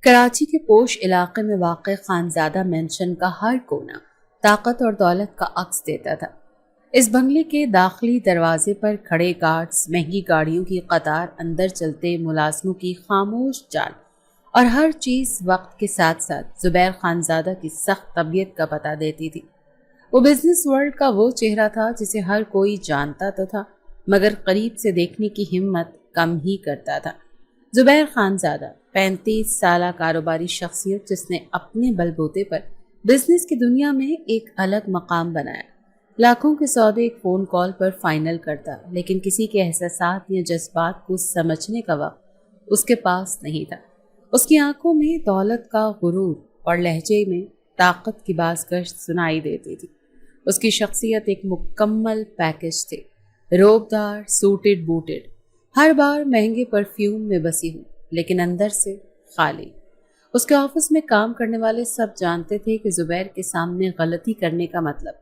کراچی کے پوش علاقے میں واقع خانزادہ مینشن کا ہر کونا طاقت اور دولت کا عکس دیتا تھا۔ اس بنگلے کے داخلی دروازے پر کھڑے گارڈز، مہنگی گاڑیوں کی قطار، اندر چلتے ملازموں کی خاموش چال اور ہر چیز وقت کے ساتھ ساتھ زبیر خانزادہ کی سخت طبیعت کا پتہ دیتی تھی۔ وہ بزنس ورلڈ کا وہ چہرہ تھا جسے ہر کوئی جانتا تو تھا، مگر قریب سے دیکھنے کی ہمت کم ہی کرتا تھا۔ زبیر خانزادہ 35 سالہ کاروباری شخصیت جس نے اپنے بل بوتے پر بزنس کی دنیا میں ایک الگ مقام بنایا۔ لاکھوں کے سودے ایک فون کال پر فائنل کرتا، لیکن کسی کے احساسات یا جذبات کو سمجھنے کا وقت اس کے پاس نہیں تھا۔ اس کی آنکھوں میں دولت کا غرور اور لہجے میں طاقت کی باز گشت سنائی دیتی تھی۔ اس کی شخصیت ایک مکمل پیکج تھی، روبدار، سوٹڈ بوٹڈ، ہر بار مہنگے پرفیوم میں بسی ہوں، لیکن اندر سے خالی۔ اس کے آفس میں کام کرنے والے سب جانتے تھے کہ زبیر کے سامنے غلطی کرنے کا مطلب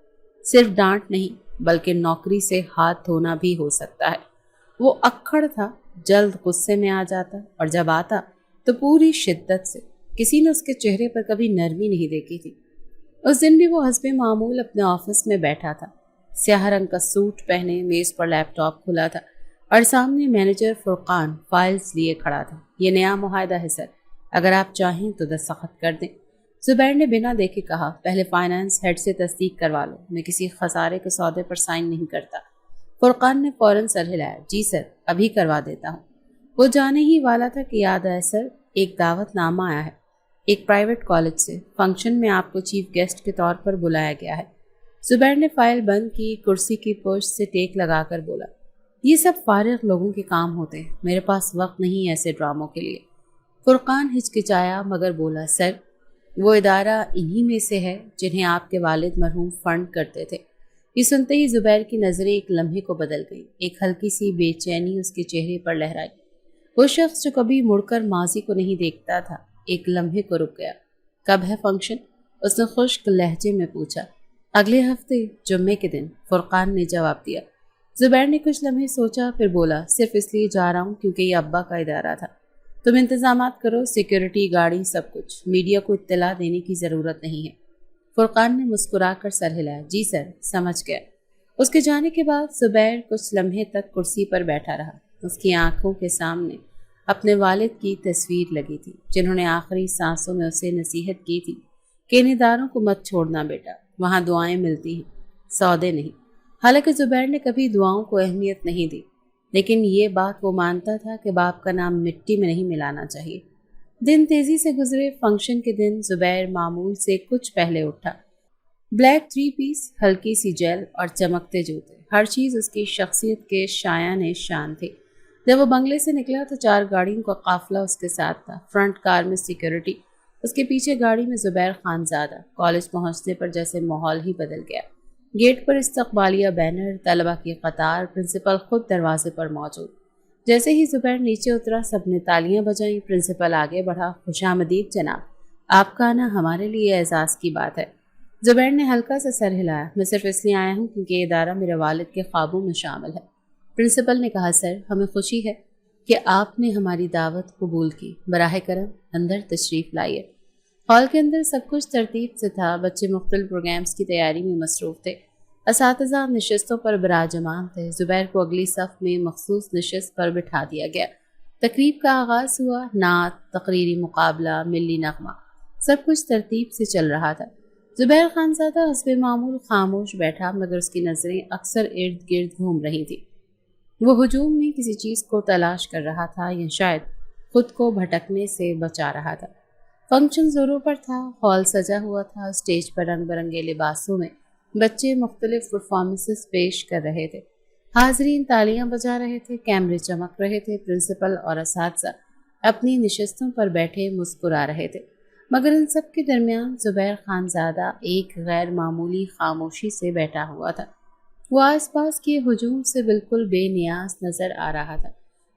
صرف ڈانٹ نہیں بلکہ نوکری سے ہاتھ دھونا بھی ہو سکتا ہے۔ وہ اکھڑ تھا، جلد غصے میں آ جاتا اور جب آتا تو پوری شدت سے۔ کسی نے اس کے چہرے پر کبھی نرمی نہیں دیکھی تھی۔ اس دن بھی وہ حسب معمول اپنے آفس میں بیٹھا تھا، سیاہ رنگ کا سوٹ پہنے، میز پر لیپ ٹاپ کھلا تھا اور سامنے مینیجر فرقان فائلز لیے کھڑا تھا۔ یہ نیا معاہدہ ہے سر، اگر آپ چاہیں تو دستخط کر دیں۔ زبیر نے بنا دیکھے کہا، پہلے فائنانس ہیڈ سے تصدیق کروا لو، میں کسی خسارے کے سودے پر سائن نہیں کرتا۔ فرقان نے فوراً سر ہلایا، جی سر، ابھی کروا دیتا ہوں۔ وہ جانے ہی والا تھا کہ یاد آیا، سر ایک دعوت نامہ آیا ہے ایک پرائیویٹ کالج سے، فنکشن میں آپ کو چیف گیسٹ کے طور پر بلایا گیا ہے۔ زبیر نے فائل بند کی، کرسی کی پشت سے ٹیک لگا کر بولا، یہ سب فارغ لوگوں کے کام ہوتے ہیں، میرے پاس وقت نہیں ایسے ڈراموں کے لیے۔ فرقان ہچکچایا مگر بولا، سر وہ ادارہ انہی میں سے ہے جنہیں آپ کے والد مرحوم فنڈ کرتے تھے۔ یہ سنتے ہی زبیر کی نظریں ایک لمحے کو بدل گئیں، ایک ہلکی سی بے چینی اس کے چہرے پر لہرائی۔ وہ شخص جو کبھی مڑ کر ماضی کو نہیں دیکھتا تھا ایک لمحے کو رک گیا۔ کب ہے فنکشن؟ اس نے خشک لہجے میں پوچھا۔ اگلے ہفتے جمعے کے دن، فرقان نے جواب دیا۔ زبیر نے کچھ لمحے سوچا، پھر بولا، صرف اس لیے جا رہا ہوں کیونکہ یہ ابا کا ادارہ تھا۔ تم انتظامات کرو، سیکیورٹی، گاڑی، سب کچھ، میڈیا کو اطلاع دینے کی ضرورت نہیں ہے۔ فرقان نے مسکرا کر سر ہلایا، جی سر، سمجھ گیا۔ اس کے جانے کے بعد زبیر کچھ لمحے تک کرسی پر بیٹھا رہا۔ اس کی آنکھوں کے سامنے اپنے والد کی تصویر لگی تھی، جنہوں نے آخری سانسوں میں اسے نصیحت کی تھی کہ ان اداروں کو مت چھوڑنا بیٹا، وہاں دعائیں ملتی ہیں، سودے نہیں۔ حالانکہ زبیر نے کبھی دعاؤں کو اہمیت نہیں دی، لیکن یہ بات وہ مانتا تھا کہ باپ کا نام مٹی میں نہیں ملانا چاہیے۔ دن تیزی سے گزرے۔ فنکشن کے دن زبیر معمول سے کچھ پہلے اٹھا۔ بلیک 3 پیس، ہلکی سی جیل اور چمکتے جوتے، ہر چیز اس کی شخصیت کے شایان شان تھی۔ جب وہ بنگلے سے نکلا تو 4 گاڑیوں کا قافلہ اس کے ساتھ تھا۔ فرنٹ کار میں سیکیورٹی، اس کے پیچھے گاڑی میں زبیر خانزادہ۔ کالج پہنچنے پر جیسے ماحول ہی بدل گیا۔ گیٹ پر استقبالیہ بینر، طلبہ کی قطار، پرنسپل خود دروازے پر موجود۔ جیسے ہی زبیر نیچے اترا، سب نے تالیاں بجائیں۔ پرنسپل آگے بڑھا، خوش آمدید جناب، آپ کا آنا ہمارے لیے اعزاز کی بات ہے۔ زبیر نے ہلکا سا سر ہلایا، میں صرف اس لیے آیا ہوں کیونکہ یہ ادارہ میرے والد کے خوابوں میں شامل ہے۔ پرنسپل نے کہا، سر ہمیں خوشی ہے کہ آپ نے ہماری دعوت قبول کی، براہ کرم اندر تشریف لائیے۔ ہال کے اندر سب کچھ ترتیب سے تھا، بچے مختلف پروگرامز کی تیاری میں مصروف تھے، اساتذہ نشستوں پر براجمان تھے۔ زبیر کو اگلی صف میں مخصوص نشست پر بٹھا دیا گیا۔ تقریب کا آغاز ہوا، نعت، تقریری مقابلہ، ملی نغمہ، سب کچھ ترتیب سے چل رہا تھا۔ زبیر خانزادہ حسب معمول خاموش بیٹھا، مگر اس کی نظریں اکثر ارد گرد گھوم رہی تھی۔ وہ ہجوم میں کسی چیز کو تلاش کر رہا تھا یا شاید خود کو بھٹکنے سے بچا رہا تھا۔ فنکشن زوروں پر تھا، ہال سجا ہوا تھا، اسٹیج پر رنگ برنگے لباسوں میں بچے مختلف پرفارمنسز پیش کر رہے تھے، حاضرین تالیاں بجا رہے تھے، کیمرے چمک رہے تھے، پرنسپل اور اساتذہ اپنی نشستوں پر بیٹھے مسکرا رہے تھے، مگر ان سب کے درمیان زبیر خانزادہ ایک غیر معمولی خاموشی سے بیٹھا ہوا تھا۔ وہ آس پاس کے ہجوم سے بالکل بے نیاز نظر آ رہا تھا،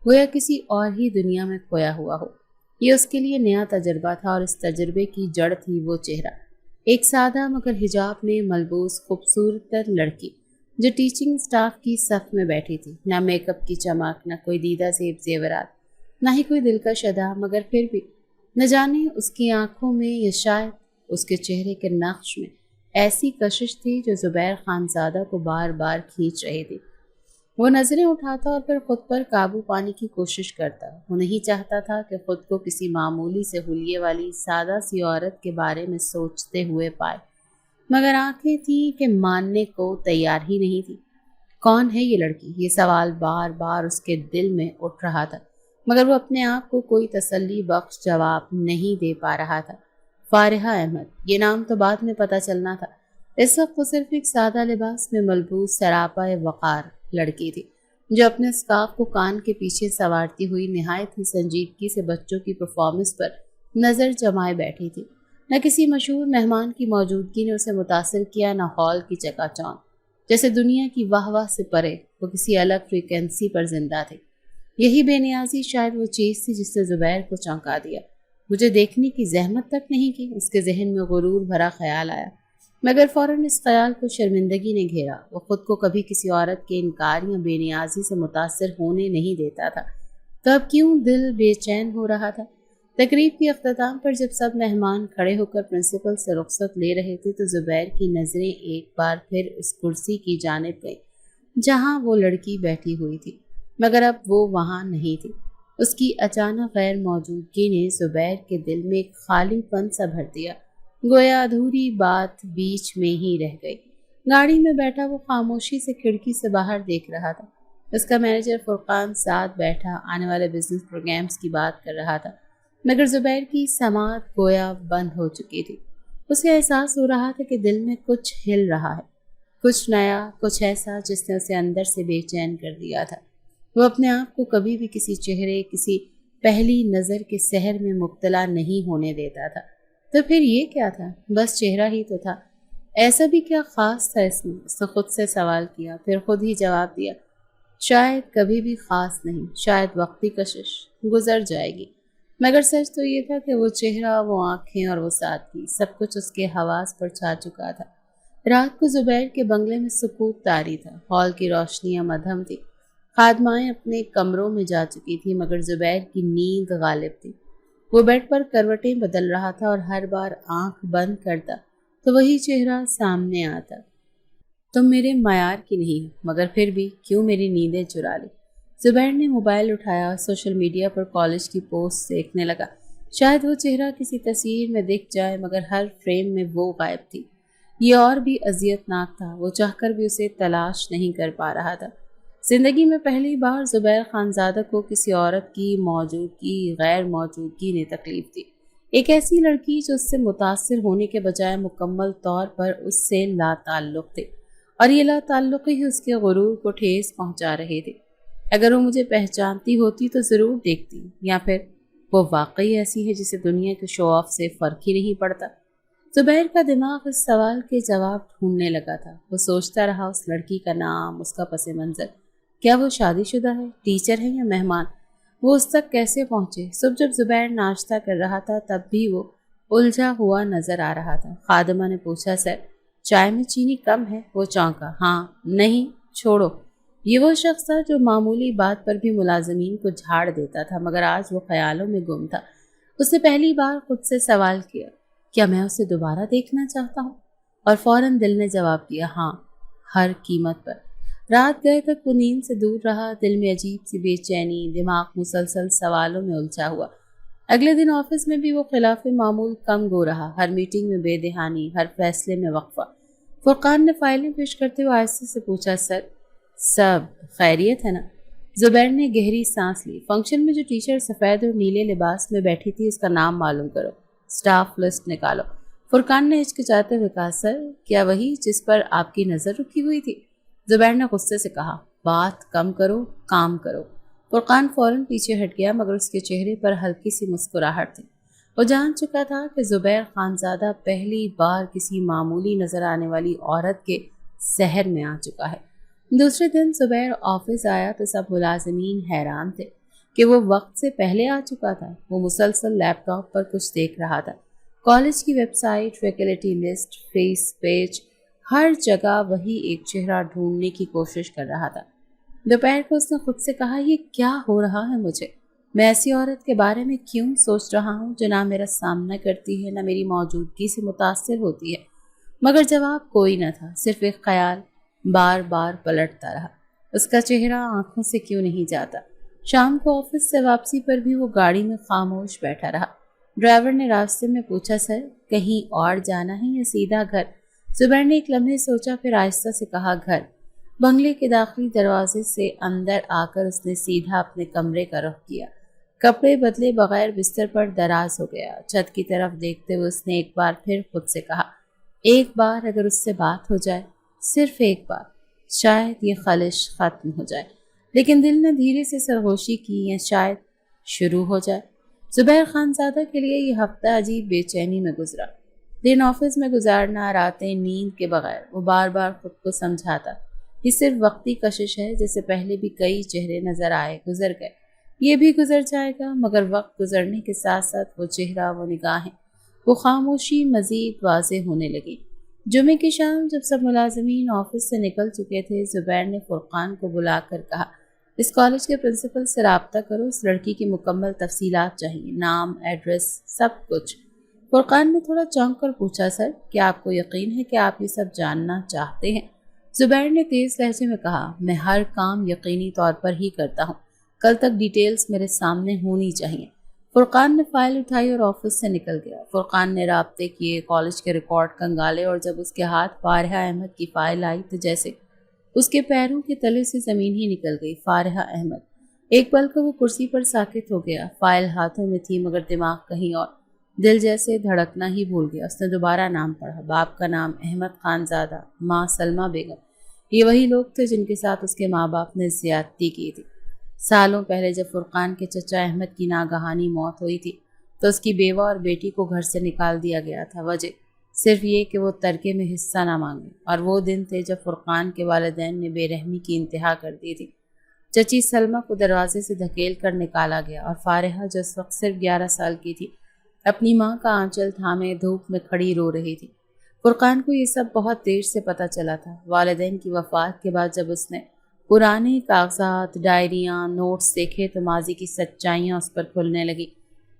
گویا کسی اور ہی دنیا میں کھویا ہوا ہو۔ یہ اس کے لیے نیا تجربہ تھا اور اس تجربے کی جڑ تھی وہ چہرہ، ایک سادہ مگر حجاب میں ملبوس خوبصورت تر لڑکی جو ٹیچنگ سٹاف کی صف میں بیٹھی تھی۔ نہ میک اپ کی چمک، نہ کوئی دیدہ زیب زیورات، نہ ہی کوئی دلکش ادا، مگر پھر بھی نہ جانے اس کی آنکھوں میں یا شاید اس کے چہرے کے نقش میں ایسی کشش تھی جو زبیر خانزادہ کو بار بار کھینچ رہی تھی۔ وہ نظریں اٹھاتا اور پھر خود پر قابو پانے کی کوشش کرتا۔ وہ نہیں چاہتا تھا کہ خود کو کسی معمولی سے حلیے والی سادہ سی عورت کے بارے میں سوچتے ہوئے پائے، مگر آنکھیں تھیں کہ ماننے کو تیار ہی نہیں تھی۔ کون ہے یہ لڑکی؟ یہ سوال بار بار اس کے دل میں اٹھ رہا تھا، مگر وہ اپنے آپ کو کوئی تسلی بخش جواب نہیں دے پا رہا تھا۔ فارحہ احمد، یہ نام تو بعد میں پتہ چلنا تھا۔ اس وقت وہ صرف ایک سادہ لباس میں ملبوس سراپا وقار لڑکی تھی، جو اپنے اسکارف کو کان کے پیچھے سنوارتی ہوئی نہایت ہی سنجیدگی سے بچوں کی پرفارمنس پر نظر جمائے بیٹھی تھی۔ نہ کسی مشہور مہمان کی موجودگی نے اسے متاثر کیا، نہ ہال کی چکا چوند، جیسے دنیا کی واہ واہ سے پرے وہ کسی الگ فریکوینسی پر زندہ تھے۔ یہی بے نیازی شاید وہ چیز تھی جس نے زبیر کو چونکا دیا۔ مجھے دیکھنے کی زحمت تک نہیں کی، اس کے ذہن میں غرور بھرا خیال آیا، مگر فوراً اس خیال کو شرمندگی نے گھیرا۔ وہ خود کو کبھی کسی عورت کے انکار یا بے نیازی سے متاثر ہونے نہیں دیتا تھا، تو اب کیوں دل بے چین ہو رہا تھا؟ تقریب کے اختتام پر جب سب مہمان کھڑے ہو کر پرنسپل سے رخصت لے رہے تھے تو زبیر کی نظریں ایک بار پھر اس کرسی کی جانب گئیں جہاں وہ لڑکی بیٹھی ہوئی تھی، مگر اب وہ وہاں نہیں تھی۔ اس کی اچانک غیر موجودگی نے زبیر کے دل میں ایک خالی پن سا بھر دیا، گویا ادھوری بات بیچ میں ہی رہ گئی۔ گاڑی میں بیٹھا وہ خاموشی سے کھڑکی سے باہر دیکھ رہا تھا۔ اس کا مینیجر فرقان ساتھ بیٹھا آنے والے بزنس پروگرامز کی بات کر رہا تھا، مگر زبیر کی سماعت گویا بند ہو چکی تھی۔ اسے احساس ہو رہا تھا کہ دل میں کچھ ہل رہا ہے، کچھ نیا، کچھ ایسا جس نے اسے اندر سے بے چین کر دیا تھا۔ وہ اپنے آپ کو کبھی بھی کسی چہرے، کسی پہلی نظر کے سحر میں مبتلا نہیں ہونے دیتا تھا۔ تو پھر یہ کیا تھا؟ بس چہرہ ہی تو تھا، ایسا بھی کیا خاص تھا اس میں؟ اس نے خود سے سوال کیا، پھر خود ہی جواب دیا، شاید کبھی بھی خاص نہیں، شاید وقتی کشش، گزر جائے گی۔ مگر سچ تو یہ تھا کہ وہ چہرہ، وہ آنکھیں اور وہ سادگی، سب کچھ اس کے حواس پر چھا چکا تھا۔ رات کو زبیر کے بنگلے میں سکوت طاری تھا، ہال کی روشنیاں مدھم تھی، خادمائیں اپنے کمروں میں جا چکی تھی، مگر زبیر کی نیند غالب تھی۔ وہ بیڈ پر کروٹیں بدل رہا تھا اور ہر بار آنکھ بند کرتا تو وہی چہرہ سامنے آتا۔ تم میرے معیار کی نہیں ہو، مگر پھر بھی کیوں میری نیندیں چرا لی؟ زبیر نے موبائل اٹھایا، سوشل میڈیا پر کالج کی پوسٹ دیکھنے لگا۔ شاید وہ چہرہ کسی تصویر میں دکھ جائے، مگر ہر فریم میں وہ غائب تھی۔ یہ اور بھی اذیت ناک تھا، وہ چاہ کر بھی اسے تلاش نہیں کر پا رہا تھا۔ زندگی میں پہلی بار زبیر خانزادہ کو کسی عورت کی موجودگی، غیر موجودگی نے تکلیف دی۔ ایک ایسی لڑکی جو اس سے متاثر ہونے کے بجائے مکمل طور پر اس سے لا تعلق تھی، اور یہ لا تعلقی ہی اس کے غرور کو ٹھیس پہنچا رہے تھے۔ اگر وہ مجھے پہچانتی ہوتی تو ضرور دیکھتی، یا پھر وہ واقعی ایسی ہے جسے دنیا کے شو آف سے فرق ہی نہیں پڑتا۔ زبیر کا دماغ اس سوال کے جواب ڈھونڈنے لگا تھا۔ وہ سوچتا رہا، اس لڑکی کا نام، اس کا پس منظر، کیا وہ شادی شدہ ہے، ٹیچر ہے یا مہمان؟ وہ اس تک کیسے پہنچے؟ صبح جب زبیر ناشتہ کر رہا تھا تب بھی وہ الجھا ہوا نظر آ رہا تھا۔ خادمہ نے پوچھا، سر چائے میں چینی کم ہے؟ وہ چونکا، ہاں، نہیں، چھوڑو۔ یہ وہ شخص تھا جو معمولی بات پر بھی ملازمین کو جھاڑ دیتا تھا، مگر آج وہ خیالوں میں گم تھا۔ اس نے پہلی بار خود سے سوال کیا، کیا میں اسے دوبارہ دیکھنا چاہتا ہوں؟ اور فوراً دل نے جواب دیا، ہاں، ہر قیمت پر۔ رات گئے تک وہ نیند سے دور رہا، دل میں عجیب سی بے چینی، دماغ مسلسل سوالوں میں الجھا ہوا۔ اگلے دن آفس میں بھی وہ خلاف معمول کم گو رہا، ہر میٹنگ میں بے دہانی، ہر فیصلے میں وقفہ۔ فرقان نے فائلیں پیش کرتے ہوئے آہستہ سے پوچھا، سر سب خیریت ہے نا؟ زبیر نے گہری سانس لی۔ فنکشن میں جو ٹیچر سفید اور نیلے لباس میں بیٹھی تھی اس کا نام معلوم کرو، سٹاف لسٹ نکالو۔ فرقان نے ہچکچاتے ہوئے کہا، سر کیا وہی جس پر آپ کی نظر رکی ہوئی تھی؟ زبیر نے غصے سے کہا، بات کم کرو، کام کرو۔ فرقان فوراً پیچھے ہٹ گیا، مگر اس کے چہرے پر ہلکی سی مسکراہٹ تھی۔ وہ جان چکا تھا کہ زبیر خانزادہ پہلی بار کسی معمولی نظر آنے والی عورت کے سحر میں آ چکا ہے۔ دوسرے دن زبیر آفس آیا تو سب ملازمین حیران تھے کہ وہ وقت سے پہلے آ چکا تھا۔ وہ مسلسل لیپ ٹاپ پر کچھ دیکھ رہا تھا، کالج کی website, faculty list, fees page, ہر جگہ وہی ایک چہرہ ڈھونڈنے کی کوشش کر رہا تھا۔ دوپہر کو اس نے خود سے کہا، یہ کیا ہو رہا ہے مجھے؟ میں ایسی عورت کے بارے میں کیوں سوچ رہا ہوں جو نہ میرا سامنا کرتی ہے نہ میری موجودگی سے متاثر ہوتی ہے؟ مگر جواب کوئی نہ تھا، صرف ایک خیال بار بار پلٹتا رہا۔ اس کا چہرہ آنکھوں سے کیوں نہیں جاتا؟ شام کو آفس سے واپسی پر بھی وہ گاڑی میں خاموش بیٹھا رہا۔ ڈرائیور نے راستے میں پوچھا، سر کہیں اور جانا ہے یا سیدھا گھر؟ زبیر نے ایک لمحے سوچا، پھر آہستہ سے کہا، گھر۔ بنگلے کے داخلی دروازے سے اندر آ کر اس نے سیدھا اپنے کمرے کا رخ کیا۔ کپڑے بدلے بغیر بستر پر دراز ہو گیا۔ چھت کی طرف دیکھتے ہوئے اس نے ایک بار پھر خود سے کہا، ایک بار اگر اس سے بات ہو جائے، صرف ایک بار، شاید یہ خلش ختم ہو جائے۔ لیکن دل نے دھیرے سے سرگوشی کی، یا شاید شروع ہو جائے۔ زبیر خانزادہ کے لیے یہ ہفتہ عجیب بے چینی میں گزرا۔ دن آفس میں گزارنا، راتیں نیند کے بغیر۔ وہ بار بار خود کو سمجھاتا، یہ صرف وقتی کشش ہے، جیسے پہلے بھی کئی چہرے نظر آئے، گزر گئے، یہ بھی گزر جائے گا۔ مگر وقت گزرنے کے ساتھ ساتھ وہ چہرہ، وہ نگاہیں، وہ خاموشی مزید واضح ہونے لگی۔ جمعے کی شام جب سب ملازمین آفس سے نکل چکے تھے، زبیر نے فرقان کو بلا کر کہا، اس کالج کے پرنسپل سے رابطہ کرو، اس لڑکی کی مکمل تفصیلات چاہیے، نام، ایڈریس، سب کچھ۔ فرقان نے تھوڑا چونک کر پوچھا، سر کیا آپ کو یقین ہے کہ آپ یہ سب جاننا چاہتے ہیں؟ زبیر نے تیز لہجے میں کہا، میں ہر کام یقینی طور پر ہی کرتا ہوں، کل تک ڈیٹیلز میرے سامنے ہونی چاہیے۔ فرقان نے فائل اٹھائی اور آفس سے نکل گیا۔ فرقان نے رابطے کیے، کالج کے ریکارڈ کنگالے، اور جب اس کے ہاتھ فارحہ احمد کی فائل آئی تو جیسے اس کے پیروں کے تلے سے زمین ہی نکل گئی۔ فارحہ احمد۔ ایک پل کو وہ کرسی پر ساکت ہو گیا۔ فائل ہاتھوں میں تھی مگر دماغ کہیں اور۔ دل جیسے دھڑکنا ہی بھول گیا۔ اس نے دوبارہ نام پڑھا، باپ کا نام احمد خانزادہ، ماں سلمہ بیگم۔ یہ وہی لوگ تھے جن کے ساتھ اس کے ماں باپ نے زیادتی کی تھی۔ سالوں پہلے جب فرقان کے چچا احمد کی ناگہانی موت ہوئی تھی تو اس کی بیوہ اور بیٹی کو گھر سے نکال دیا گیا تھا، وجہ صرف یہ کہ وہ ترکے میں حصہ نہ مانگے۔ اور وہ دن تھے جب فرقان کے والدین نے بے رحمی کی انتہا کر دی تھی۔ چچی سلمہ کو دروازے سے دھکیل کر نکالا گیا اور فارحہ جو اس وقت صرف 11 سال کی تھی، اپنی ماں کا آنچل تھامے دھوپ میں کھڑی رو رہی تھی۔ فرقان کو یہ سب بہت دیر سے پتہ چلا تھا۔ والدین کی وفات کے بعد جب اس نے پرانے کاغذات، ڈائریاں، نوٹس دیکھے تو ماضی کی سچائیاں اس پر کھلنے لگی۔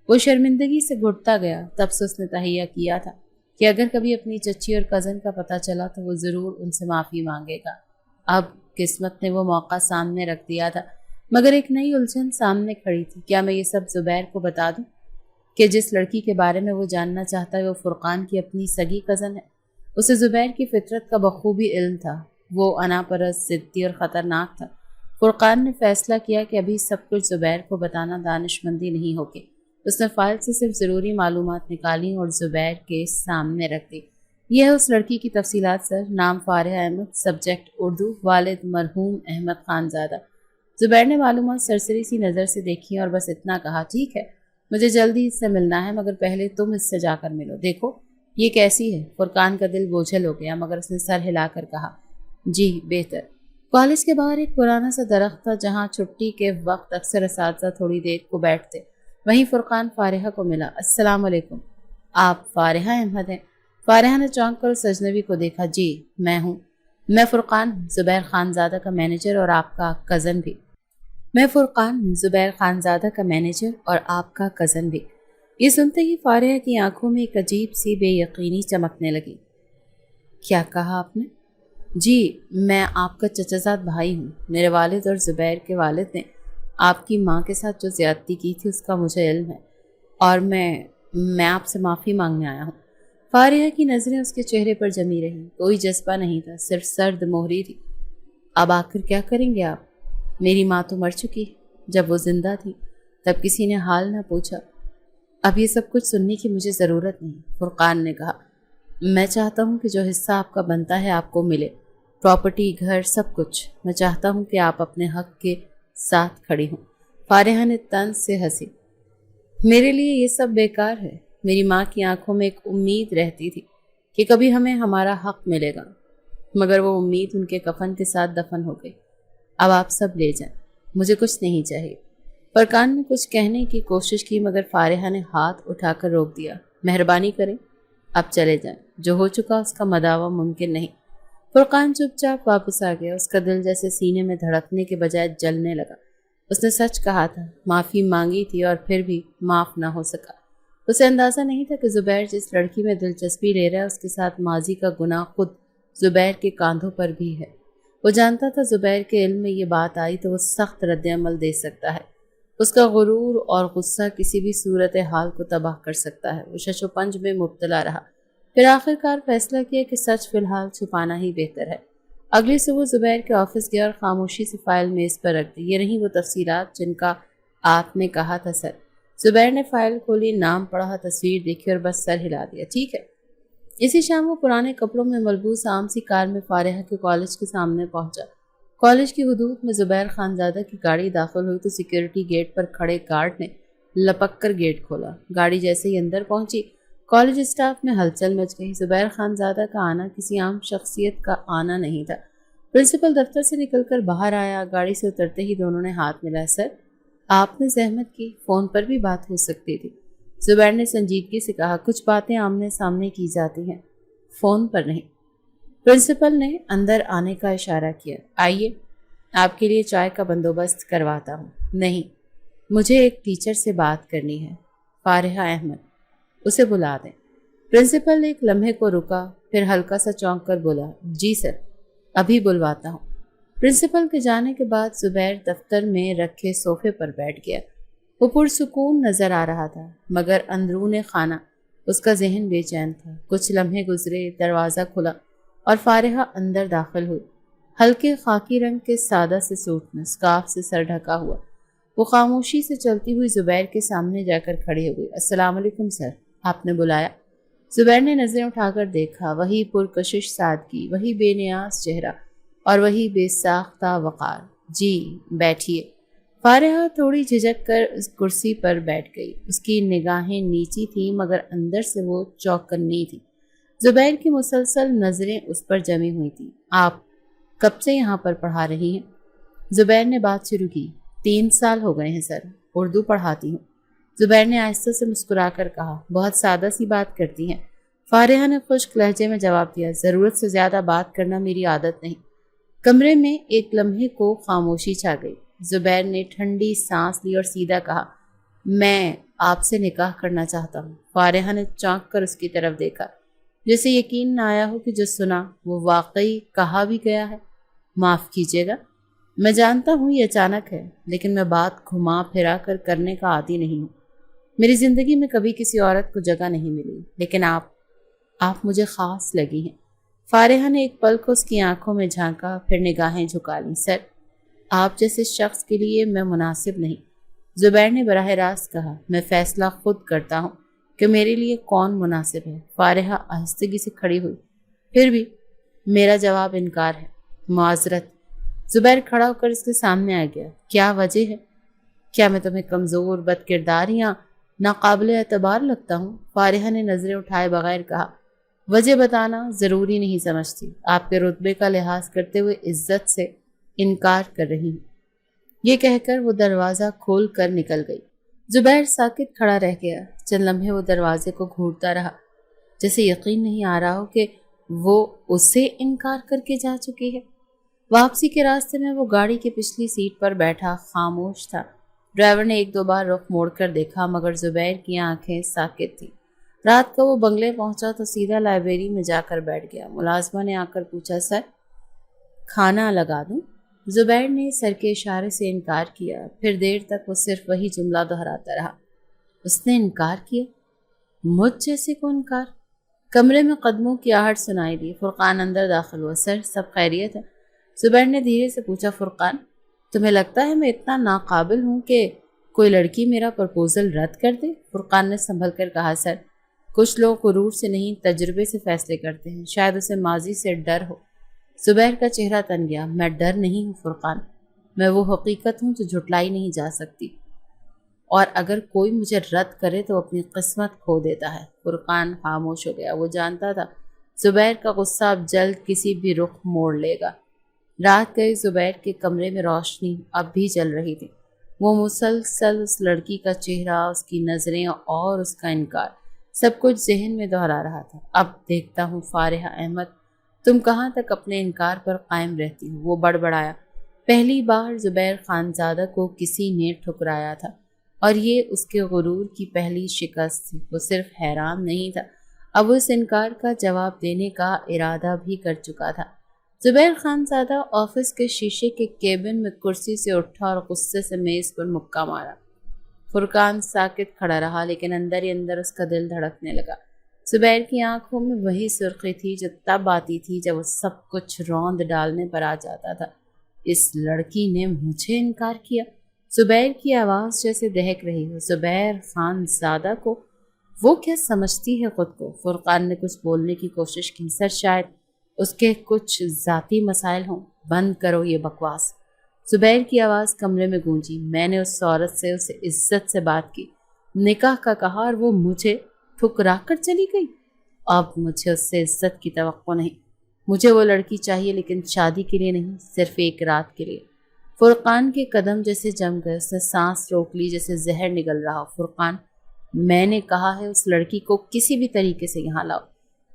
وہ شرمندگی سے گھٹتا گیا۔ تب سے اس نے تہیہ کیا تھا کہ اگر کبھی اپنی چچی اور کزن کا پتہ چلا تو وہ ضرور ان سے معافی مانگے گا۔ اب قسمت نے وہ موقع سامنے رکھ دیا تھا، مگر ایک نئی الجھن سامنے کھڑی تھی۔ کیا میں یہ سب زبیر کو بتا دوں کہ جس لڑکی کے بارے میں وہ جاننا چاہتا ہے وہ فرقان کی اپنی سگی کزن ہے؟ اسے زبیر کی فطرت کا بخوبی علم تھا۔ وہ انا پرست، ضدی اور خطرناک تھا۔ فرقان نے فیصلہ کیا کہ ابھی سب کچھ زبیر کو بتانا دانشمندی نہیں ہوگی۔ اس نے فائل سے صرف ضروری معلومات نکالی اور زبیر کے سامنے رکھ دی۔ یہ ہے اس لڑکی کی تفصیلات سر، نام فارحہ احمد، سبجیکٹ اردو، والد مرحوم احمد خانزادہ۔ زبیر نے معلومات سرسری سی نظر سے دیکھی اور بس اتنا کہا، ٹھیک ہے، مجھے جلدی اس سے ملنا ہے، مگر پہلے تم اس سے جا کر ملو، دیکھو یہ کیسی ہے۔ فرقان کا دل بوجھل ہو گیا مگر اس نے سر ہلا کر کہا، جی بہتر۔ کالج کے باہر ایک پرانا سا درخت تھا جہاں چھٹی کے وقت اکثر اساتذہ تھوڑی دیر کو بیٹھتے۔ وہیں فرقان فارحہ کو ملا۔ السلام علیکم، آپ فارحہ احمد ہیں؟ فارحہ نے چونک کر اجنبی کو دیکھا۔ جی میں ہوں، میں فرقان ہوں، زبیر خانزادہ کا مینیجر اور آپ کا کزن بھی۔ میں فرقان ہوں، زبیر خانزادہ کا مینیجر اور آپ کا کزن بھی۔ یہ سنتے ہی فارحہ کی آنکھوں میں ایک عجیب سی بے یقینی چمکنے لگی۔ کیا کہا آپ نے؟ جی میں آپ کا چچا زاد بھائی ہوں۔ میرے والد اور زبیر کے والد نے آپ کی ماں کے ساتھ جو زیادتی کی تھی اس کا مجھے علم ہے، اور میں آپ سے معافی مانگنے آیا ہوں۔ فارحہ کی نظریں اس کے چہرے پر جمی رہیں، کوئی جذبہ نہیں تھا، صرف سرد مہری تھی۔ اب آ کر کیا کریں گے آپ؟ میری ماں تو مر چکی، جب وہ زندہ تھی تب کسی نے حال نہ پوچھا۔ اب یہ سب کچھ سننے کی مجھے ضرورت نہیں، فرقان نے کہا۔ میں چاہتا ہوں کہ جو حصہ آپ کا بنتا ہے آپ کو ملے، پراپرٹی، گھر، سب کچھ۔ میں چاہتا ہوں کہ آپ اپنے حق کے ساتھ کھڑی ہوں۔ فارحہ نے طنز سے ہنسی۔ میرے لیے یہ سب بیکار ہے۔ میری ماں کی آنکھوں میں ایک امید رہتی تھی کہ کبھی ہمیں ہمارا حق ملے گا، مگر وہ امید ان کے کفن کے ساتھ دفن ہو گئی۔ اب آپ سب لے جائیں، مجھے کچھ نہیں چاہیے۔ فرقان نے کچھ کہنے کی کوشش کی مگر فارحہ نے ہاتھ اٹھا کر روک دیا۔ مہربانی کریں، اب چلے جائیں، جو ہو چکا اس کا مداوع ممکن نہیں۔ فرقان چپ چاپ واپس آ گیا۔ اس کا دل جیسے سینے میں دھڑکنے کے بجائے جلنے لگا۔ اس نے سچ کہا تھا، معافی مانگی تھی اور پھر بھی معاف نہ ہو سکا۔ اسے اندازہ نہیں تھا کہ زبیر جس لڑکی میں دلچسپی لے رہا ہے اس کے ساتھ ماضی کا گناہ خود زبیر کے کاندھوں پر بھی ہے۔ وہ جانتا تھا زبیر کے علم میں یہ بات آئی تو وہ سخت رد عمل دے سکتا ہے۔ اس کا غرور اور غصہ کسی بھی صورتحال کو تباہ کر سکتا ہے۔ وہ شش و پنج میں مبتلا رہا، پھر آخرکار فیصلہ کیا کہ سچ فی الحال چھپانا ہی بہتر ہے۔ اگلی صبح زبیر کے آفس گیا اور خاموشی سے فائل میز پر رکھ دی۔ یہ نہیں وہ تفصیلات جن کا آپ نے کہا تھا سر۔ زبیر نے فائل کھولی، نام پڑھا، تصویر دیکھی اور بس سر ہلا دیا۔ ٹھیک ہے۔ اسی شام وہ پرانے کپڑوں میں ملبوس عام سی کار میں فارحہ کے کالج کے سامنے پہنچا۔ کالج کی حدود میں زبیر خانزادہ کی گاڑی داخل ہوئی تو سیکیورٹی گیٹ پر کھڑے گارڈ نے لپک کر گیٹ کھولا۔ گاڑی جیسے ہی اندر پہنچی، کالج اسٹاف میں ہلچل مچ گئی۔ زبیر خانزادہ کا آنا کسی عام شخصیت کا آنا نہیں تھا۔ پرنسپل دفتر سے نکل کر باہر آیا، گاڑی سے اترتے ہی دونوں نے ہاتھ ملایا۔ سر، آپ نے زحمت کی، فون پر بھی بات ہو سکتی تھی۔ زبیر نے سنجیدگی سے کہا، کچھ باتیں آمنے سامنے کی جاتی ہیں، فون پر نہیں۔ پرنسپل نے اندر آنے کا اشارہ کیا۔ آئیے، آپ کے لیے چائے کا بندوبست کرواتا ہوں۔ نہیں، مجھے ایک ٹیچر سے بات کرنی ہے، فارحہ احمد، اسے بلا دیں۔ پرنسپل ایک لمحے کو رکا، پھر ہلکا سا چونک کر بولا، جی سر، ابھی بلواتا ہوں۔ پرنسپل کے جانے کے بعد زبیر دفتر میں رکھے صوفے پر بیٹھ گیا۔ وہ پرسکون نظر آ رہا تھا، مگر اندرون خانہ اس کا ذہن بے چین تھا۔ کچھ لمحے گزرے، دروازہ کھلا اور فارحہ اندر داخل ہوئی۔ ہلکے خاکی رنگ کے سادہ سے سوٹ میں، اسکارف سے سر ڈھکا ہوا، وہ خاموشی سے چلتی ہوئی زبیر کے سامنے جا کر کھڑی ہو گئی۔ السلام علیکم سر، آپ نے بلایا؟ زبیر نے نظریں اٹھا کر دیکھا، وہی پرکشش سادگی، وہی بے نیاز چہرہ اور وہی بے ساختہ وقار۔ جی بیٹھیے۔ فارحہ تھوڑی جھجک کر اس کرسی پر بیٹھ گئی۔ اس کی نگاہیں نیچی تھیں مگر اندر سے وہ چوکنی تھی۔ زبیر کی مسلسل نظریں اس پر جمی ہوئی تھیں۔ آپ کب سے یہاں پر پڑھا رہی ہیں؟ زبیر نے بات شروع کی۔ 3 سال ہو گئے ہیں سر، اردو پڑھاتی ہوں۔ زبیر نے آہستہ سے مسکرا کر کہا، بہت سادہ سی بات کرتی ہیں۔ فارحہ نے خشک لہجے میں جواب دیا، ضرورت سے زیادہ بات کرنا میری عادت نہیں۔ کمرے میں ایک لمحے کو خاموشی چھا گئی۔ زبیر نے ٹھنڈی سانس لی اور سیدھا کہا، میں آپ سے نکاح کرنا چاہتا ہوں۔ فارحہ نے چونک کر اس کی طرف دیکھا، جیسے یقین نہ آیا ہو کہ جو سنا وہ واقعی کہا بھی گیا ہے۔ معاف کیجیے گا، میں جانتا ہوں یہ اچانک ہے، لیکن میں بات گھما پھرا کر کرنے کا عادی نہیں ہوں۔ میری زندگی میں کبھی کسی عورت کو جگہ نہیں ملی، لیکن آپ مجھے خاص لگی ہیں۔ فارحہ نے ایک پل کو اس کی آنکھوں میں جھانکا، پھر نگاہیں جھکا لیں۔ سر، آپ جیسے شخص کے لیے میں مناسب نہیں۔ زبیر نے براہ راست کہا، میں فیصلہ خود کرتا ہوں کہ میرے لیے کون مناسب ہے۔ فارحہ آہستگی سے کھڑی ہوئی، پھر بھی میرا جواب انکار ہے، معذرت۔ زبیر کھڑا ہو کر اس کے سامنے آ گیا۔ کیا وجہ ہے؟ کیا میں تمہیں کمزور، بد کردار یا ناقابل اعتبار لگتا ہوں؟ فارحہ نے نظریں اٹھائے بغیر کہا، وجہ بتانا ضروری نہیں سمجھتی، آپ کے رتبے کا لحاظ کرتے ہوئے عزت سے انکار کر رہی ہوں۔ یہ کہہ کر وہ دروازہ کھول کر نکل گئی۔ زبیر ساکت کھڑا رہ گیا۔ چند لمحے وہ دروازے کو گھورتا رہا، جیسے یقین نہیں آ رہا ہو کہ وہ اسے انکار کر کے جا چکی ہے۔ واپسی کے راستے میں وہ گاڑی کی پچھلی سیٹ پر بیٹھا خاموش تھا۔ ڈرائیور نے 1-2 بار رخ موڑ کر دیکھا مگر زبیر کی آنکھیں ساکت تھیں۔ رات کو وہ بنگلے پہنچا تو سیدھا لائبریری میں جا کر بیٹھ گیا۔ ملازمہ نے آ کر پوچھا، سر کھانا لگا دوں؟ زبیر نے سر کے اشارے سے انکار کیا۔ پھر دیر تک وہ صرف وہی جملہ دہراتا رہا۔ اس نے انکار کیا؟ مجھ جیسے کو انکار؟ کمرے میں قدموں کی آہٹ سنائی دی۔ فرقان اندر داخل ہوا۔ سر، سب خیریت ہے؟ زبیر نے دھیرے سے پوچھا۔ فرقان، تمہیں لگتا ہے میں اتنا ناقابل ہوں کہ کوئی لڑکی میرا پرپوزل رد کر دے؟ فرقان نے سنبھل کر کہا، سر کچھ لوگ غرور سے نہیں تجربے سے فیصلے کرتے ہیں، شاید اسے ماضی سے ڈر ہو۔ زبیر کا چہرہ تن گیا۔ میں ڈر نہیں ہوں فرقان، میں وہ حقیقت ہوں جو جھٹلائی نہیں جا سکتی، اور اگر کوئی مجھے رد کرے تو اپنی قسمت کھو دیتا ہے۔ فرقان خاموش ہو گیا۔ وہ جانتا تھا زبیر کا غصہ اب جلد کسی بھی رخ موڑ لے گا۔ رات گئی، زبیر کے کمرے میں روشنی اب بھی جل رہی تھی۔ وہ مسلسل اس لڑکی کا چہرہ، اس کی نظریں اور اس کا انکار، سب کچھ ذہن میں دہرا رہا تھا۔ اب دیکھتا ہوں فارحہ احمد، تم کہاں تک اپنے انکار پر قائم رہتی ہو؟ وہ بڑبڑایا۔ پہلی بار زبیر خانزادہ کو کسی نے ٹھکرایا تھا اور یہ اس کے غرور کی پہلی شکست تھی۔ وہ صرف حیران نہیں تھا، اب اس انکار کا جواب دینے کا ارادہ بھی کر چکا تھا۔ زبیر خانزادہ آفس کے شیشے کے کیبن میں کرسی سے اٹھا اور غصے سے میز پر مکہ مارا۔ فرقان ساکت کھڑا رہا، لیکن اندر ہی اندر اس کا دل دھڑکنے لگا۔ زبیر کی آنکھوں میں وہی سرخی تھی جو تب آتی تھی جب وہ سب کچھ روند ڈالنے پر آ جاتا تھا۔ اس لڑکی نے مجھے انکار کیا؟ زبیر کی آواز جیسے دہک رہی ہو۔ زبیر خانزادہ کو وہ کیا سمجھتی ہے خود کو؟ فرقان نے کچھ بولنے کی کوشش کی، سر شاید اس کے کچھ ذاتی مسائل ہوں۔ بند کرو یہ بکواس، زبیر کی آواز کمرے میں گونجی۔ میں نے اس عورت سے اسے عزت سے بات کی، نکاح کا کہا، اور وہ مجھے ٹھکرا کر چلی گئی۔ اب مجھے اس سے عزت کی توقع نہیں۔ مجھے وہ لڑکی چاہیے، لیکن شادی کے لیے نہیں، صرف ایک رات کے لیے۔ فرقان کے قدم جیسے جم گئے، اس نے سانس روک لی جیسے زہر نگل رہا ہو۔ فرقان، میں نے کہا ہے اس لڑکی کو کسی بھی طریقے سے یہاں لاؤ۔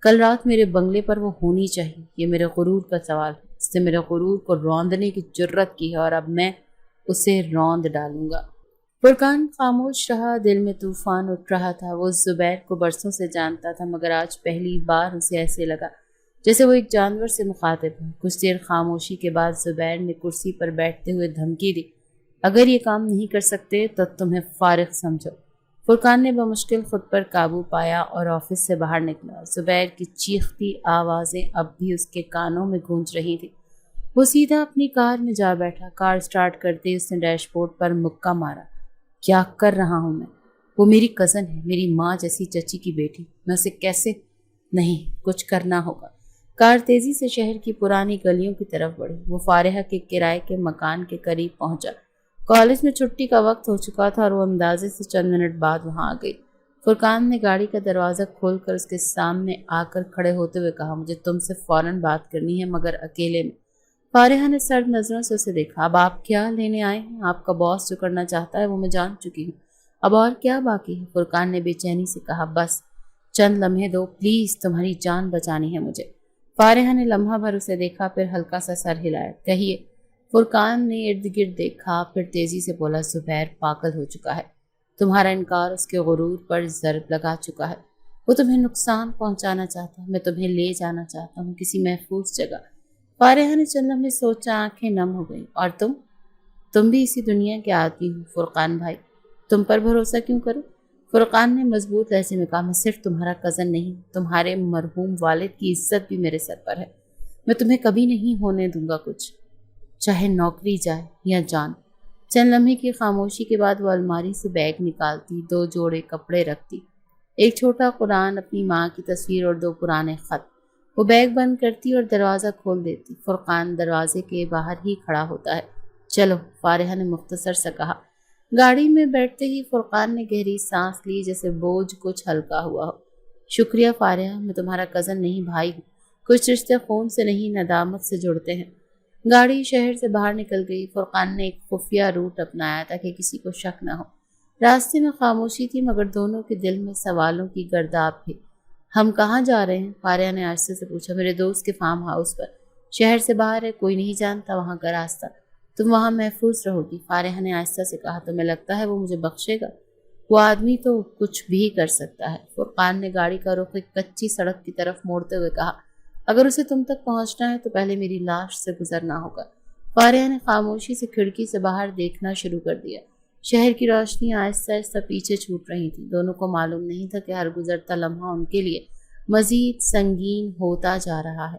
کل رات میرے بنگلے پر وہ ہونی چاہیے۔ یہ میرے غرور کا سوال ہے۔ اس نے میرے غرور کو روندنے کی جرت کی ہے اور اب میں اسے روند ڈالوں گا۔ فرقان خاموش رہا، دل میں طوفان اٹھ رہا تھا۔ وہ زبیر کو برسوں سے جانتا تھا، مگر آج پہلی بار اسے ایسے لگا جیسے وہ ایک جانور سے مخاطب ہے۔ کچھ دیر خاموشی کے بعد زبیر نے کرسی پر بیٹھتے ہوئے دھمکی دی، اگر یہ کام نہیں کر سکتے تو تمہیں فارغ سمجھو۔ فرقان نے بمشکل خود پر قابو پایا اور آفس سے باہر نکلا۔ زبیر کی چیختی آوازیں اب بھی اس کے کانوں میں گونج رہی تھی۔ وہ سیدھا اپنی کار میں جا بیٹھا۔ کار سٹارٹ کرتے ہی اس نے ڈیش بورڈ پر مکہ مارا۔ کیا کر رہا ہوں میں؟ وہ میری کزن ہے، میری ماں جیسی چچی کی بیٹی، میں اسے کیسے؟ نہیں، کچھ کرنا ہوگا۔ کار تیزی سے شہر کی پرانی گلیوں کی طرف بڑھی۔ وہ فارحہ کے کرائے کے مکان کے قریب پہنچا۔ کالج میں چھٹی کا وقت ہو چکا تھا اور وہ اندازے سے چند منٹ بعد وہاں آ گئی۔ فرقان نے گاڑی کا دروازہ کھول کر اس کے سامنے آ کر کھڑے ہوتے ہوئے کہا، مجھے تم سے فوراً بات کرنی ہے، مگر اکیلے میں۔ فارحہ نے سرد نظروں سے اسے دیکھا۔ اب آپ کیا لینے آئے ہیں؟ آپ کا باس جو کرنا چاہتا ہے وہ میں جان چکی ہوں، اب اور کیا باقی ہے؟ فرقان نے بے چینی سے کہا، بس چند لمحے دو پلیز، تمہاری جان بچانی ہے مجھے۔ فارحہ نے لمحہ بھر اسے دیکھا، پھر ہلکا سا سر ہلایا۔ کہیے۔ فرقان نے ارد گرد دیکھا، پھر تیزی سے بولا، زبیر پاگل ہو چکا ہے۔ تمہارا انکار اس کے غرور پر ضرب لگا چکا ہے۔ وہ تمہیں نقصان پہنچانا چاہتا ہے۔ میں تمہیں لے جانا چاہتا ہوں کسی محفوظ جگہ۔ فارحہ نے چند لمحے سوچا، آنکھیں نم ہو گئیں۔ اور تم بھی اسی دنیا کے آدمی ہو فرقان بھائی، تم پر بھروسہ کیوں کروں؟ فرقان نے مضبوط لہجے میں کہا، میں صرف تمہارا کزن نہیں، تمہارے مرحوم والد کی عزت بھی میرے سر پر ہے۔ میں تمہیں کبھی نہیں ہونے دوں گا کچھ، چاہے نوکری جائے یا جان۔ چند لمحے کی خاموشی کے بعد وہ الماری سے بیگ نکالتی، 2 جوڑے کپڑے رکھتی، ایک چھوٹا قرآن، اپنی ماں کی تصویر اور 2 پرانے خط۔ وہ بیگ بند کرتی اور دروازہ کھول دیتی۔ فرقان دروازے کے باہر ہی کھڑا ہوتا ہے۔ چلو، فارحہ نے مختصر سا کہا۔ گاڑی میں بیٹھتے ہی فرقان نے گہری سانس لی، جیسے بوجھ کچھ ہلکا ہوا ہو۔ شکریہ فارحہ، میں تمہارا کزن نہیں، بھائی ہوں۔ کچھ رشتے خون سے نہیں، ندامت سے جڑتے ہیں۔ گاڑی شہر سے باہر نکل گئی۔ فرقان نے ایک خفیہ روٹ اپنایا تاکہ کسی کو شک نہ ہو۔ راستے میں خاموشی تھی، مگر دونوں کے دل میں سوالوں کی گرداب تھی۔ ہم کہاں جا رہے ہیں؟ فارحہ نے آہستہ سے پوچھا۔ میرے دوست کے فارم ہاؤس پر، شہر سے باہر ہے، کوئی نہیں جانتا وہاں کا راستہ۔ تم وہاں محفوظ رہو گی، فارحہ نے آہستہ سے کہا۔ تمہیں لگتا ہے وہ مجھے بخشے گا؟ وہ آدمی تو کچھ بھی کر سکتا ہے۔ فرقان نے گاڑی کا رخ ایک کچی سڑک کی طرف موڑتے ہوئے کہا، اگر اسے تم تک پہنچنا ہے تو پہلے میری لاش سے گزرنا ہوگا۔ فارحہ نے خاموشی سے کھڑکی سے باہر دیکھنا شروع کر دیا۔ شہر کی روشنی آہستہ آہستہ پیچھے چھوٹ رہی تھی۔ دونوں کو معلوم نہیں تھا کہ ہر گزرتا لمحہ ان کے لیے مزید سنگین ہوتا جا رہا ہے۔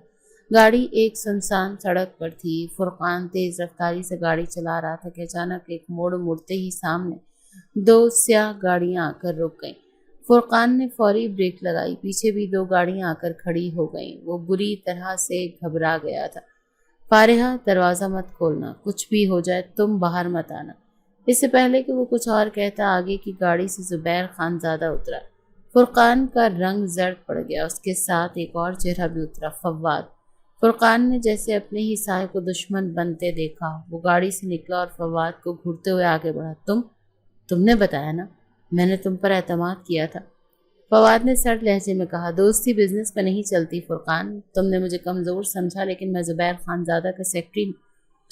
گاڑی ایک سنسان سڑک پر تھی۔ فرقان تیز رفتاری سے گاڑی چلا رہا تھا کہ اچانک ایک موڑ مڑتے ہی سامنے 2 سیاہ گاڑیاں آ کر رک گئیں۔ فرقان نے فوری بریک لگائی، پیچھے بھی 2 گاڑیاں آ کر کھڑی ہو گئیں۔ وہ بری طرح سے گھبرا گیا تھا۔ فارحہ، دروازہ مت کھولنا، کچھ بھی ہو جائے تم باہر مت آنا۔ اس سے پہلے کہ وہ کچھ اور کہتا، آگے کی گاڑی سے زبیر خانزادہ اترا۔ فرقان کا رنگ زرد پڑ گیا، اس کے ساتھ ایک اور چہرہ بھی اترا، فواد۔ فرقان نے جیسے اپنے ہی سائے کو دشمن بنتے دیکھا۔ وہ گاڑی سے نکلا اور فواد کو گھورتے ہوئے آگے بڑھا۔ تم نے بتایا نا، میں نے تم پر اعتماد کیا تھا، فواد نے سرد لہجے میں کہا۔ دوستی بزنس پہ نہیں چلتی فرقان، تم نے مجھے کمزور سمجھا، لیکن میں زبیر خانزادہ کا سیکرٹری ہوں،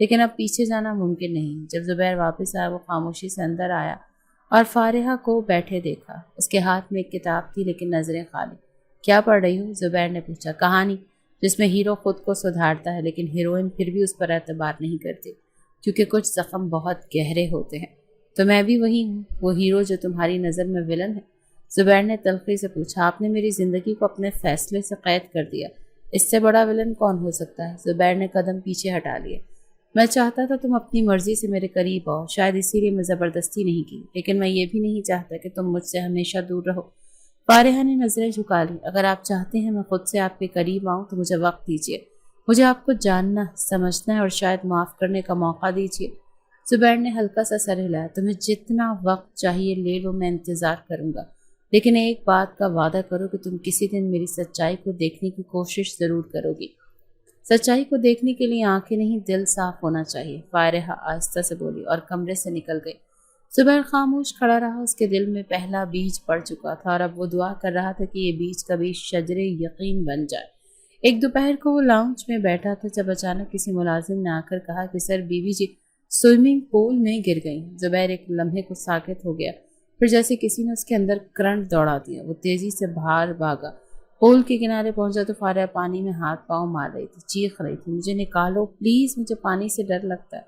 لیکن اب پیچھے جانا ممکن نہیں۔ جب زبیر واپس آیا وہ خاموشی سے اندر آیا اور فارحہ کو بیٹھے دیکھا۔ اس کے ہاتھ میں ایک کتاب تھی لیکن نظریں خالی۔ کیا پڑھ رہی ہو؟ زبیر نے پوچھا۔ کہانی جس میں ہیرو خود کو سدھارتا ہے لیکن ہیروئن پھر بھی اس پر اعتبار نہیں کرتی کیونکہ کچھ زخم بہت گہرے ہوتے ہیں۔ تو میں بھی وہی ہوں، وہ ہیرو جو تمہاری نظر میں ولن ہے؟ زبیر نے تلخی سے پوچھا۔ آپ نے میری زندگی کو اپنے فیصلے سے قید کر دیا، اس سے بڑا ولن کون ہو سکتا ہے؟ زبیر نے قدم پیچھے ہٹا لیے۔ میں چاہتا تھا تم اپنی مرضی سے میرے قریب آؤ، شاید اسی لیے میں زبردستی نہیں کی، لیکن میں یہ بھی نہیں چاہتا کہ تم مجھ سے ہمیشہ دور رہو۔ فارحہ نے نظریں جھکا لی۔ اگر آپ چاہتے ہیں میں خود سے آپ کے قریب آؤں تو مجھے وقت دیجیے، مجھے آپ کو جاننا، سمجھنا ہے اور شاید معاف کرنے کا موقع دیجیے۔ زبیر نے ہلکا سا سر ہلایا۔ تمہیں جتنا وقت چاہیے لے لو، میں انتظار کروں گا، لیکن ایک بات کا وعدہ کرو کہ تم کسی دن میری سچائی کو دیکھنے کی کوشش ضرور کرو گی۔ سچائی کو دیکھنے کے لیے آنکھیں نہیں، دل صاف ہونا چاہیے، فارحہ آہستہ سے بولی اور کمرے سے نکل گئی۔ زبیر خاموش کھڑا رہا۔ اس کے دل میں پہلا بیج پڑ چکا تھا اور اب وہ دعا کر رہا تھا کہ یہ بیج کبھی شجر یقین بن جائے۔ ایک دوپہر کو وہ لاؤنج میں بیٹھا تھا جب اچانک کسی ملازم نے آ کر کہا کہ سر بیوی جی سوئمنگ پول میں گر گئیں۔ زبیر ایک لمحے کو ساکت ہو گیا، پھر جیسے کسی نے اس کے اندر کرنٹ دوڑا دیا، وہ تیزی سے باہر بھاگا۔ پول کے کنارے پہنچا تو فارحہ پانی میں ہاتھ پاؤں مار رہی تھی، چیخ رہی تھی، مجھے نکالو پلیز، مجھے پانی سے ڈر لگتا ہے۔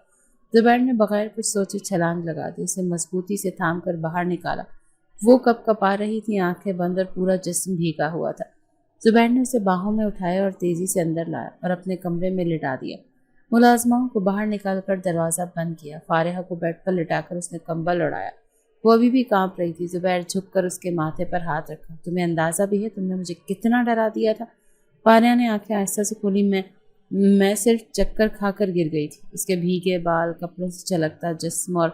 زبیر نے بغیر کچھ سوچے چھلانگ لگا دی، اسے مضبوطی سے تھام کر باہر نکالا۔ وہ کپ کپا رہی تھی، آنکھیں بند اور پورا جسم بھیگا ہوا تھا۔ زبیر نے اسے باہوں میں اٹھایا اور تیزی سے اندر لایا اور اپنے کمرے میں لٹا دیا۔ ملازماؤں کو باہر نکال کر دروازہ بند کیا۔ فارحہ کو بیڈ پر لٹا کر اس نے کمبل اڑایا، وہ ابھی بھی کانپ رہی تھی۔ زبیر جھک کر اس کے ماتھے پر ہاتھ رکھا۔ تمہیں اندازہ بھی ہے تم نے مجھے کتنا ڈرا دیا تھا؟ فارحہ نے آنکھیں آہستہ سے کھولی۔ میں صرف چکر کھا کر گر گئی تھی۔ اس کے بھیگے بال، کپڑوں سے چھلکتا جسم اور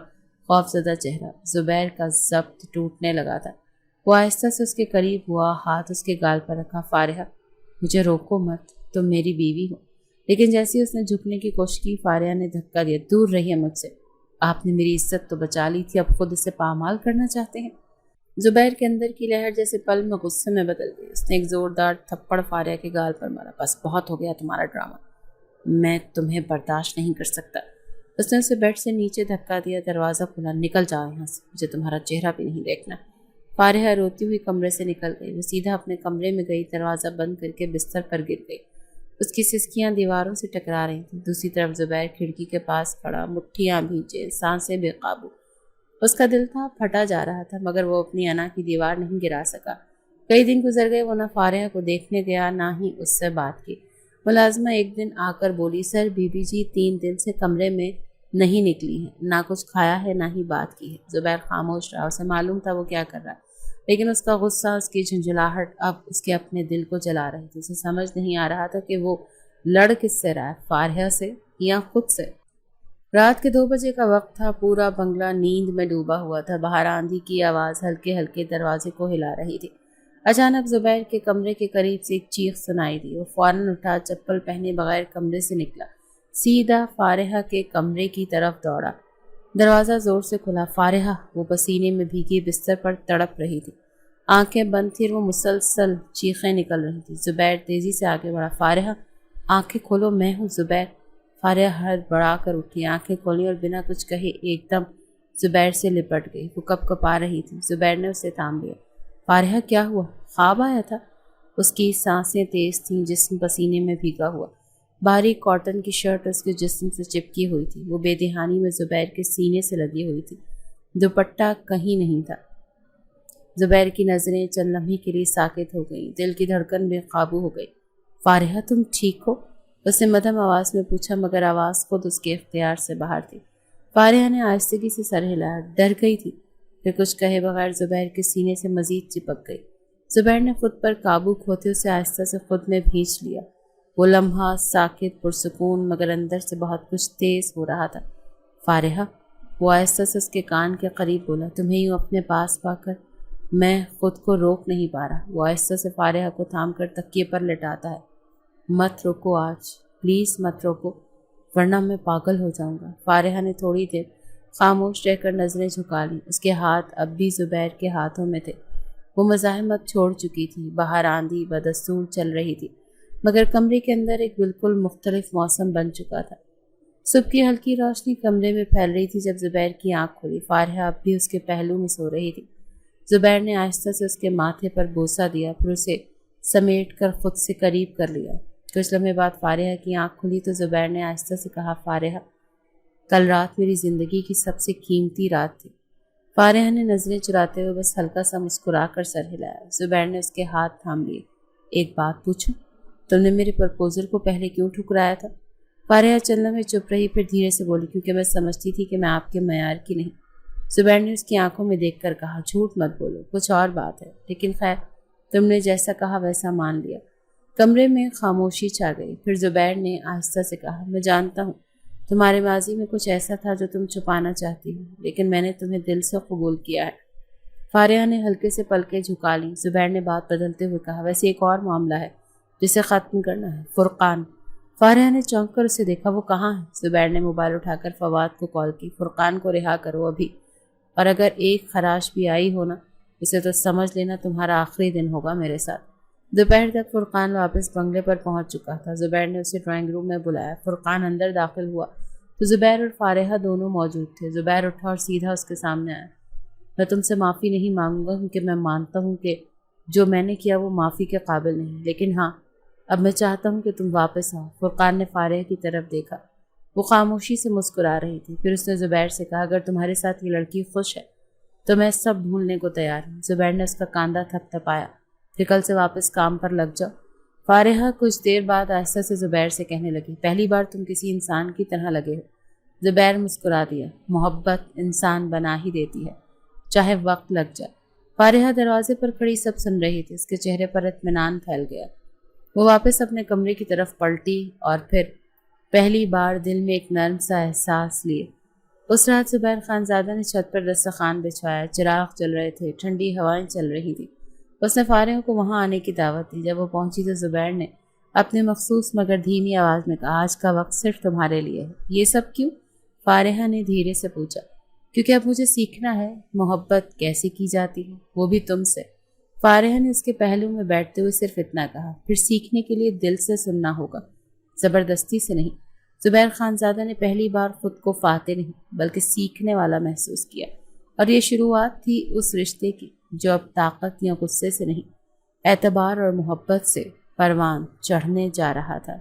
خوفزدہ چہرہ، زبیر کا ضبط ٹوٹنے لگا تھا۔ وہ آہستہ سے اس کے قریب ہوا، ہاتھ اس کے گال پر رکھا۔ فارحہ مجھے روکو مت، تم میری بیوی ہو۔ لیکن جیسے اس نے جھکنے کی کوشش کی، فارحہ نے دھکا دیا۔ دور رہیے مجھ سے، آپ نے میری عزت تو بچا لی تھی، اب خود اسے پامال کرنا چاہتے ہیں؟ زبیر کے اندر کی لہر جیسے پل میں غصے میں بدل گئی۔ اس نے ایک زوردار تھپڑ فارحہ کے گال پر مارا۔ بس بہت ہو گیا تمہارا ڈرامہ، میں تمہیں برداشت نہیں کر سکتا۔ اس نے اسے بیڈ سے نیچے دھکا دیا۔ دروازہ کھلا۔ نکل جاؤ یہاں سے، مجھے تمہارا چہرہ بھی نہیں دیکھنا۔ فارحہ روتی ہوئی کمرے سے نکل گئی۔ وہ سیدھا اپنے کمرے میں گئی، دروازہ بند کر کے بستر پر گر گئی۔ اس کی سسکیاں دیواروں سے ٹکرا رہی تھیں۔ دوسری طرف زبیر کھڑکی کے پاس کھڑا، مٹھیاں بھیجے، سانسیں بے قابو۔ اس کا دل تھا پھٹا جا رہا تھا، مگر وہ اپنی انا کی دیوار نہیں گرا سکا۔ کئی دن گزر گئے، وہ نہ فارحہ کو دیکھنے گیا نہ ہی اس سے بات کی۔ ملازمہ ایک دن آ کر بولی، سر بیوی جی 3 دن سے کمرے میں نہیں نکلی ہے، نہ کچھ کھایا ہے نہ ہی بات کی ہے۔ زبیر خاموش رہا، اسے معلوم تھا وہ کیا کر رہا ہے، لیکن اس کا غصہ، اس کی جھنجھلاہٹ اب اس کے اپنے دل کو جلا رہی تھی۔ اسے سمجھ نہیں آ رہا تھا کہ وہ لڑ کس سے رہا ہے، فارحہ سے یا خود سے۔ رات کے 2 بجے کا وقت تھا، پورا بنگلہ نیند میں ڈوبا ہوا تھا۔ باہر آندھی کی آواز ہلکے ہلکے دروازے کو ہلا رہی تھی۔ اچانک زبیر کے کمرے کے قریب سے ایک چیخ سنائی دی۔ وہ فوراً اٹھا، چپل پہنے بغیر کمرے سے نکلا، سیدھا فارحہ کے کمرے کی طرف دوڑا۔ دروازہ زور سے کھلا۔ فارحہ، وہ پسینے میں بھیگی بستر پر تڑپ رہی تھی، آنکھیں بند تھیں اور وہ مسلسل چیخیں نکل رہی تھی۔ زبیر تیزی سے آگے بڑھا۔ فارحہ آنکھیں کھولو، میں ہوں زبیر۔ فارحہ ہڑبڑا کر اٹھی، آنکھیں کھولی اور بنا کچھ کہے ایک دم زبیر سے لپٹ گئی۔ وہ کپ کپا رہی تھی۔ زبیر نے اسے تھام لیا۔ فارحہ کیا ہوا؟ خواب آیا تھا؟ اس کی سانسیں تیز تھیں، جسم پسینے میں بھیگا ہوا، باریک کاٹن کی شرٹ اس کے جسم سے چپکی ہوئی تھی۔ وہ بے دہانی میں زبیر کے سینے سے لگی ہوئی تھی، دوپٹہ کہیں نہیں تھا۔ زبیر کی نظریں چند لمحے کے لیے ساکت ہو گئیں، دل کی دھڑکن بے قابو ہو گئی۔ فارحہ تم ٹھیک ہو؟ اس نے مدھم آواز میں پوچھا، مگر آواز خود اس کے اختیار سے باہر تھی۔ فارحہ نے آہستگی سے سر ہلایا، ڈر گئی تھی۔ پھر کچھ کہے بغیر زبیر کے سینے سے مزید چپک گئی۔ زبیر نے خود پر قابو کھوتے اسے آہستہ سے خود میں بھینچ لیا۔ وہ لمحہ ساکت، پرسکون، مگر اندر سے بہت کچھ تیز ہو رہا تھا۔ فارحہ، وہ آہستہ سے اس کے کان کے قریب بولا، تمہیں یوں اپنے پاس پا کر میں خود کو روک نہیں پا رہا۔ وہ آہستہ سے فارحہ کو تھام کر تکیے پر لٹاتا ہے۔ مت روکو آج، پلیز مت روکو، ورنہ میں پاگل ہو جاؤں گا۔ فارحہ نے تھوڑی دیر خاموش رہ کر نظریں جھکا لی۔ اس کے ہاتھ اب بھی زبیر کے ہاتھوں میں تھے۔ وہ مزاحمت چھوڑ چکی تھی۔ باہر آندھی بدستور چل رہی تھی، مگر کمرے کے اندر ایک بالکل مختلف موسم بن چکا تھا۔ صبح کی ہلکی روشنی کمرے میں پھیل رہی تھی جب زبیر کی آنکھ کھلی۔ فارحہ اب بھی اس کے پہلو میں سو رہی تھی۔ زبیر نے آہستہ سے اس کے ماتھے پر بوسہ دیا، پھر اسے سمیٹ کر خود سے قریب کر لیا۔ کچھ لمحے بعد فارحہ کی آنکھ کھلی تو زبیر نے آہستہ سے کہا، فارحہ، کل رات میری زندگی کی سب سے قیمتی رات تھی۔ فارحہ نے نظریں چراتے ہوئے بس ہلکا سا مسکرا کر سر ہلایا۔ زبیر نے اس کے ہاتھ تھام لیے۔ ایک بات پوچھوں؟ تم نے میرے پرپوزل کو پہلے کیوں ٹھکرایا تھا؟ فارحہ چلنے میں چپ رہی، پھر دھیرے سے بولی، کیونکہ میں سمجھتی تھی کہ میں آپ کے معیار کی نہیں۔ زبیر نے اس کی آنکھوں میں دیکھ کر کہا، جھوٹ مت بولو، کچھ اور بات ہے، لیکن خیر تم نے جیسا کہا ویسا مان لیا۔ کمرے میں خاموشی چھا گئی، پھر زبیر نے آہستہ سے کہا، میں جانتا ہوں تمہارے ماضی میں کچھ ایسا تھا جو تم چھپانا چاہتی ہو، لیکن میں نے تمہیں دل سے قبول کیا ہے۔ فارحہ نے ہلکے سے پلکیں جھکا لیں۔ زبیر نے بات بدلتے ہوئے کہا، ویسے ایک اور معاملہ ہے جسے ختم کرنا ہے، فرقان۔ فارحہ نے چونک کر اسے دیکھا، وہ کہاں ہے؟ زبیر نے موبائل اٹھا کر فواد کو کال کی، فرقان کو رہا کرو ابھی، اور اگر ایک خراش بھی آئی ہو نا اسے تو سمجھ لینا تمہارا آخری دن ہوگا میرے ساتھ۔ دوپہر تک فرقان واپس بنگلے پر پہنچ چکا تھا۔ زبیر نے اسے ڈرائنگ روم میں بلایا۔ فرقان اندر داخل ہوا تو زبیر اور فارحہ دونوں موجود تھے۔ زبیر اٹھا اور سیدھا اس کے سامنے آیا۔ میں تم سے معافی نہیں مانگوں گا کیونکہ میں مانتا ہوں کہ جو میں نے کیا وہ معافی کے قابل نہیں، لیکن ہاں اب میں چاہتا ہوں کہ تم واپس آؤ۔ فرقان نے فارحہ کی طرف دیکھا، وہ خاموشی سے مسکرا رہی تھی۔ پھر اس نے زبیر سے کہا، اگر تمہارے ساتھ یہ لڑکی خوش ہے تو میں سب بھولنے کو تیار ہوں۔ زبیر نے اس کا کاندھا تھپ تھپایا، پھر کل سے واپس کام پر لگ جاؤ۔ فارحہ کچھ دیر بعد آہستہ سے زبیر سے کہنے لگی، پہلی بار تم کسی انسان کی طرح لگے ہو۔ زبیر مسکرا دیا، محبت انسان بنا ہی دیتی ہے، چاہے وقت لگ جائے۔ فارحہ دروازے پر کھڑی سب سن رہی تھی، اس کے چہرے پر اطمینان پھیل گیا۔ وہ واپس اپنے کمرے کی طرف پلٹی اور پھر پہلی بار دل میں ایک نرم سا احساس لیے۔ اس رات زبیر خانزادہ نے چھت پر دسترخوان بچھایا، چراغ جل رہے تھے، ٹھنڈی ہوائیں چل رہی تھیں۔ اس نے فارحہ کو وہاں آنے کی دعوت دی۔ جب وہ پہنچی تو زبیر نے اپنے مخصوص مگر دھیمی آواز میں کہا، آج کا وقت صرف تمہارے لیے ہے۔ یہ سب کیوں؟ فارحہ نے دھیرے سے پوچھا۔ کیونکہ اب مجھے سیکھنا ہے محبت کیسے کی جاتی ہے، وہ بھی تم سے۔ فارحہ نے اس کے پہلو میں بیٹھتے ہوئے صرف اتنا کہا، پھر سیکھنے کے لیے دل سے سننا ہوگا، زبردستی سے نہیں۔ زبیر خانزادہ نے پہلی بار خود کو فاتح نہیں بلکہ سیکھنے والا محسوس کیا، اور یہ شروعات تھی اس رشتے کی جو اب طاقت یا غصے سے نہیں، اعتبار اور محبت سے پروان چڑھنے جا رہا تھا۔